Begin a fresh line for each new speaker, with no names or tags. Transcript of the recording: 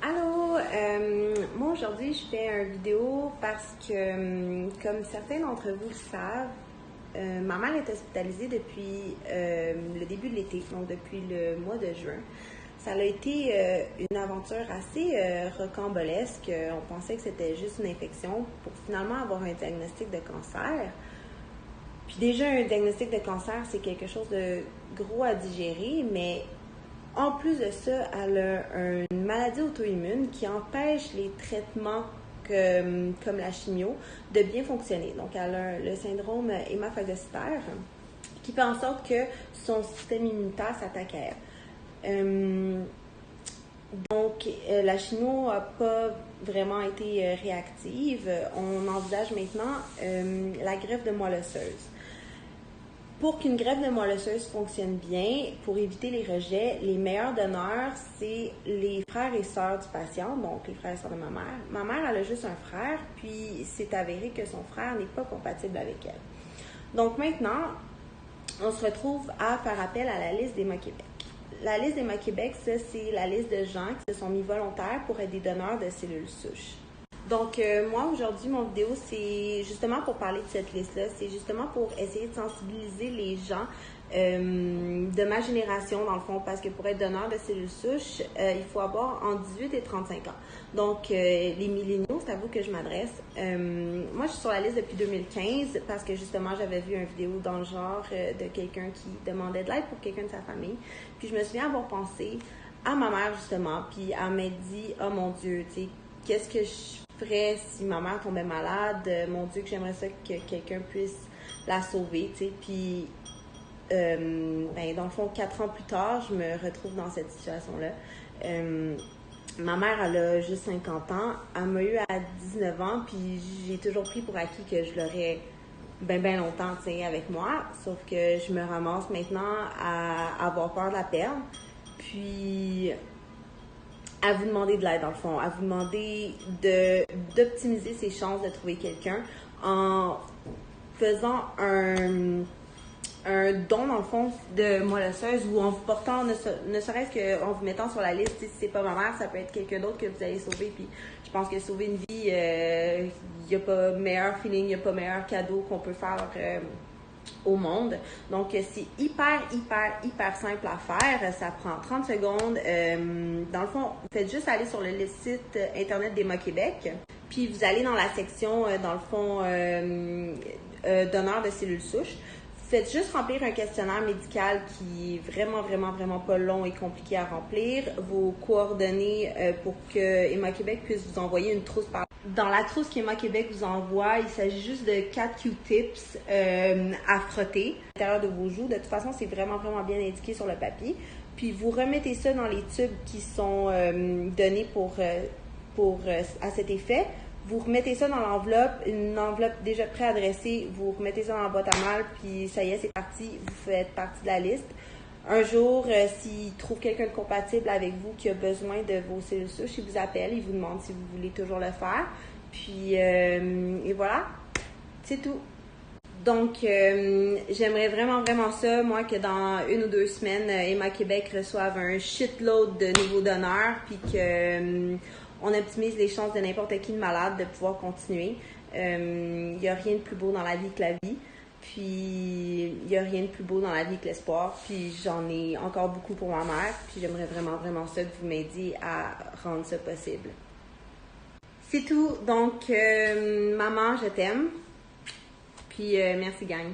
Allô, moi aujourd'hui je fais une vidéo parce que, comme certains d'entre vous le savent, ma mère est hospitalisée depuis le début de l'été, donc depuis le mois de juin. Ça a été une aventure assez rocambolesque. On pensait que c'était juste une infection pour finalement avoir un diagnostic de cancer. Puis déjà, un diagnostic de cancer, c'est quelque chose de gros à digérer, mais en plus de ça, elle a une maladie auto-immune qui empêche les traitements comme la chimio de bien fonctionner. Donc, elle a le syndrome hémophagocytaire qui fait en sorte que son système immunitaire s'attaque à elle. La chimio n'a pas vraiment été réactive. On envisage maintenant la greffe de moelle osseuse. Pour qu'une greffe de moelle osseuse fonctionne bien, pour éviter les rejets, les meilleurs donneurs, c'est les frères et sœurs du patient, donc les frères et sœurs de ma mère. Ma mère, elle a juste un frère, puis c'est avéré que son frère n'est pas compatible avec elle. Donc maintenant, on se retrouve à faire appel à la liste d'Héma-Québec. La liste d'Héma-Québec, ça, c'est la liste de gens qui se sont mis volontaires pour être des donneurs de cellules souches. Donc, moi, aujourd'hui, mon vidéo, c'est justement pour parler de cette liste-là. C'est justement pour essayer de sensibiliser les gens de ma génération, dans le fond, parce que pour être donneur de cellules souches, il faut avoir entre 18 et 35 ans. Donc, les milléniaux, c'est à vous que je m'adresse. Moi, je suis sur la liste depuis 2015 parce que, justement, j'avais vu une vidéo dans le genre de quelqu'un qui demandait de l'aide pour quelqu'un de sa famille. Puis, je me souviens avoir pensé à ma mère, justement, puis elle m'a dit « Oh mon Dieu, tu sais, qu'est-ce que je ferais si ma mère tombait malade? Mon Dieu, que j'aimerais ça que quelqu'un puisse la sauver, tu sais. » Puis, dans le fond, 4 ans plus tard, je me retrouve dans cette situation-là. Ma mère, elle a juste 50 ans. Elle m'a eu à 19 ans, puis j'ai toujours pris pour acquis que je l'aurais bien longtemps, tu sais, avec moi. Sauf que je me ramasse maintenant à avoir peur de la perdre. Puis à vous demander de l'aide, dans le fond, à vous demander d'optimiser ses chances de trouver quelqu'un en faisant un don, dans le fond, de moelle osseuse ou en vous portant, ne serait-ce qu'en vous mettant sur la liste, si c'est pas ma mère, ça peut être quelqu'un d'autre que vous allez sauver. Puis je pense que sauver une vie, il n'y a pas meilleur feeling, il n'y a pas meilleur cadeau qu'on peut faire au monde. Donc, c'est hyper simple à faire. Ça prend 30 secondes. Dans le fond, vous faites juste aller sur le site internet d'Héma-Québec. Puis, vous allez dans la section, dans le fond, donneur de cellules souches. Vous faites juste remplir un questionnaire médical qui est vraiment pas long et compliqué à remplir. Vos coordonnées pour que Héma-Québec puisse vous envoyer une trousse par... Dans la trousse qu'Héma-Québec vous envoie, il s'agit juste de 4 Q-tips à frotter à l'intérieur de vos joues. De toute façon, c'est vraiment bien indiqué sur le papier. Puis vous remettez ça dans les tubes qui sont donnés à cet effet. Vous remettez ça dans l'enveloppe, une enveloppe déjà préadressée, vous remettez ça dans la boîte à mal, puis ça y est, c'est parti, vous faites partie de la liste. Un jour, s'il trouve quelqu'un de compatible avec vous qui a besoin de vos cellules souches, il vous appelle, il vous demande si vous voulez toujours le faire. Puis, et voilà, c'est tout. Donc, j'aimerais vraiment ça, moi, que dans 1 ou 2 semaines, Héma-Québec reçoive un shitload de nouveaux donneurs, puis que on optimise les chances de n'importe qui de malade de pouvoir continuer. Il n'y a rien de plus beau dans la vie que la vie. Puis, il n'y a rien de plus beau dans la vie que l'espoir. Puis, j'en ai encore beaucoup pour ma mère. Puis, j'aimerais vraiment ça que vous m'aidiez à rendre ça possible. C'est tout. Donc, maman, je t'aime. Puis, merci gang.